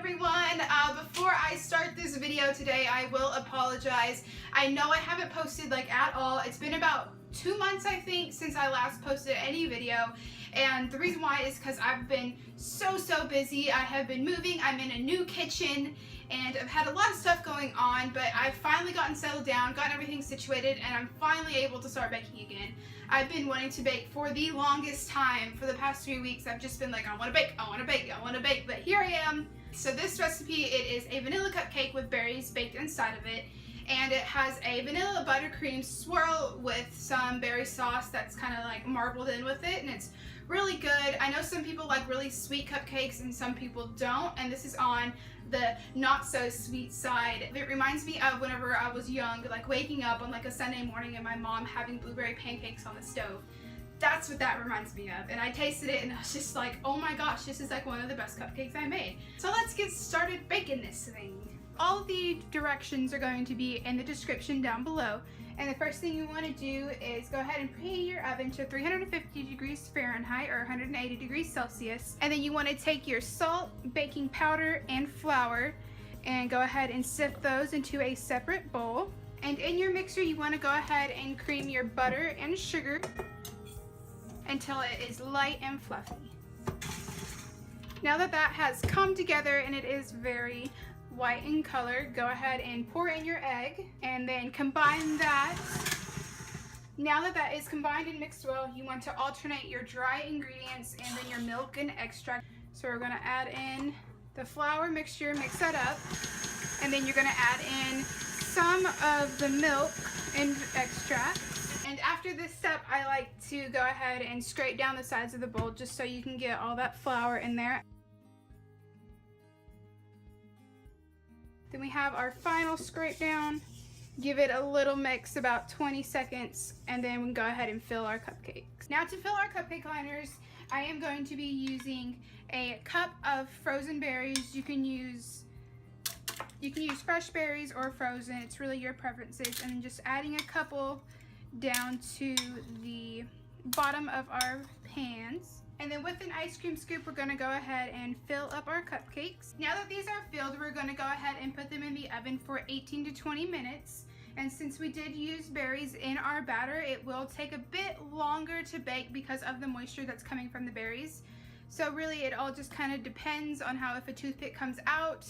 everyone. Before I start this video today, I will apologize. I know I haven't posted like at all. It's been about 2 months, I think, since I last posted any video. And the reason why is because I've been so busy. I have been moving. I'm in a new kitchen and I've had a lot of stuff going on, but I've finally gotten settled down, gotten everything situated, and I'm finally able to start baking again. I've been wanting to bake for the longest time. For the past 3 weeks, I've just been like, I want to bake, I want to bake, I want to bake, but here I am. So this recipe, it is a vanilla cupcake with berries baked inside of it, and it has a vanilla buttercream swirl with some berry sauce that's kind of like marbled in with it, and it's really good. I know some people like really sweet cupcakes and some people don't, and this is on the not so sweet side. It reminds me of whenever I was young, like waking up on like a Sunday morning and my mom having blueberry pancakes on the stove. That's what that reminds me of. And I tasted it and I was just like, oh my gosh, this is like one of the best cupcakes I made. So let's get started baking this thing. All of the directions are going to be in the description down below. And the first thing you want to do is go ahead and preheat your oven to 350 degrees Fahrenheit or 180 degrees Celsius. And then you want to take your salt, baking powder, and flour and go ahead and sift those into a separate bowl. And in your mixer, you want to go ahead and cream your butter and sugar until it is light and fluffy. Now that that has come together and it is very white in color, go ahead and pour in your egg and then combine that. Now that that is combined and mixed well, you want to alternate your dry ingredients and then your milk and extract. So we're going to add in the flour mixture, mix that up, and then you're going to add in some of the milk and extract. And after this step, I like to go ahead and scrape down the sides of the bowl just so you can get all that flour in there. Then we have our final scrape down. Give it a little mix, about 20 seconds, and then we can go ahead and fill our cupcakes. Now to fill our cupcake liners, I am going to be using a cup of frozen berries. You can use fresh berries or frozen. It's really your preferences. And then just adding a couple down to the bottom of our pans. And then with an ice cream scoop, we're going to go ahead and fill up our cupcakes. Now that these are filled, we're going to go ahead and put them in the oven for 18 to 20 minutes. And since we did use berries in our batter, it will take a bit longer to bake because of the moisture that's coming from the berries. So really it all just kind of depends on how, if a toothpick comes out,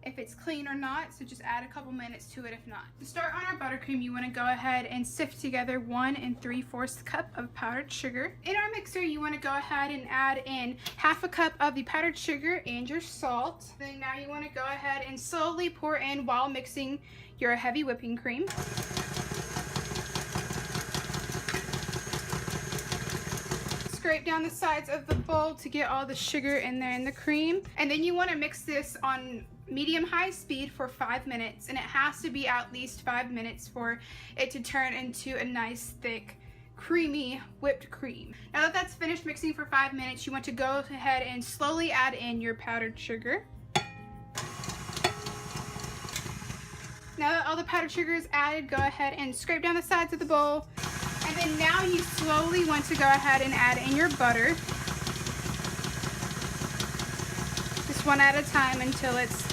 if it's clean or not, so just add a couple minutes to it if not. To start on our buttercream, you want to go ahead and sift together 1 3/4 cup of powdered sugar. In our mixer, you want to go ahead and add in half a cup of the powdered sugar and your salt. Then now you want to go ahead and slowly pour in while mixing your heavy whipping cream. Scrape down the sides of the bowl to get all the sugar in there and the cream. And then you want to mix this on medium-high speed for 5 minutes, and it has to be at least 5 minutes for it to turn into a nice thick creamy whipped cream. Now that that's finished mixing for 5 minutes, you want to go ahead and slowly add in your powdered sugar. Now that all the powdered sugar is added, go ahead and scrape down the sides of the bowl. And then now you slowly want to go ahead and add in your butter. Just one at a time until it's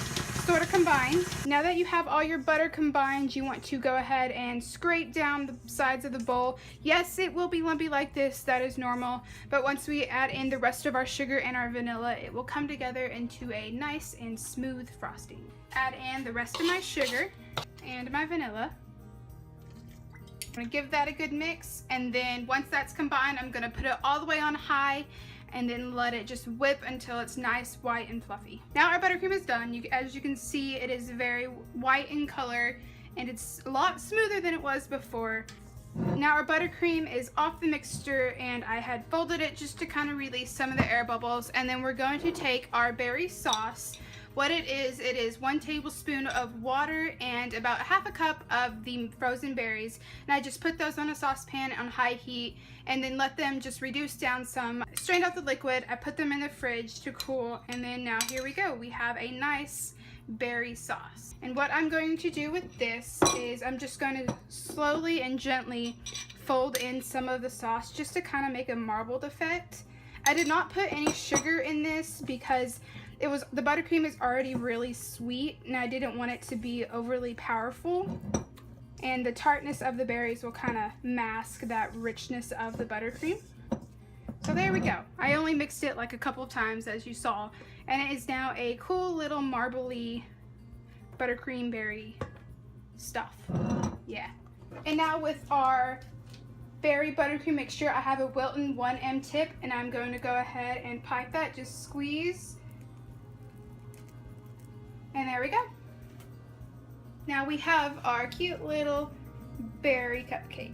sort of combined. Now that you have all your butter combined, you want to go ahead and scrape down the sides of the bowl. Yes, it will be lumpy like this, that is normal, but once we add in the rest of our sugar and our vanilla, it will come together into a nice and smooth frosting. Add in the rest of my sugar and my vanilla. I'm going to give that a good mix, and then once that's combined, I'm going to put it all the way on high and then let it just whip until it's nice, white, and fluffy. Now our buttercream is done. As you can see, it is very white in color, and it's a lot smoother than it was before. Now our buttercream is off the mixture, and I had folded it just to kind of release some of the air bubbles, and then we're going to take our berry sauce. What it is 1 tablespoon of water and about half a cup of the frozen berries. And I just put those on a saucepan on high heat and then let them just reduce down some. Strained out the liquid, I put them in the fridge to cool, and then now here we go. We have a nice berry sauce. And what I'm going to do with this is I'm just going to slowly and gently fold in some of the sauce just to kind of make a marbled effect. I did not put any sugar in this because the buttercream is already really sweet, and I didn't want it to be overly powerful. And the tartness of the berries will kind of mask that richness of the buttercream. So there we go. I only mixed it like a couple times, as you saw, and it is now a cool little marbly buttercream berry stuff. Yeah. And now with our berry buttercream mixture, I have a Wilton 1M tip, and I'm going to go ahead and pipe that. Just squeeze. And there we go. Now we have our cute little berry cupcake.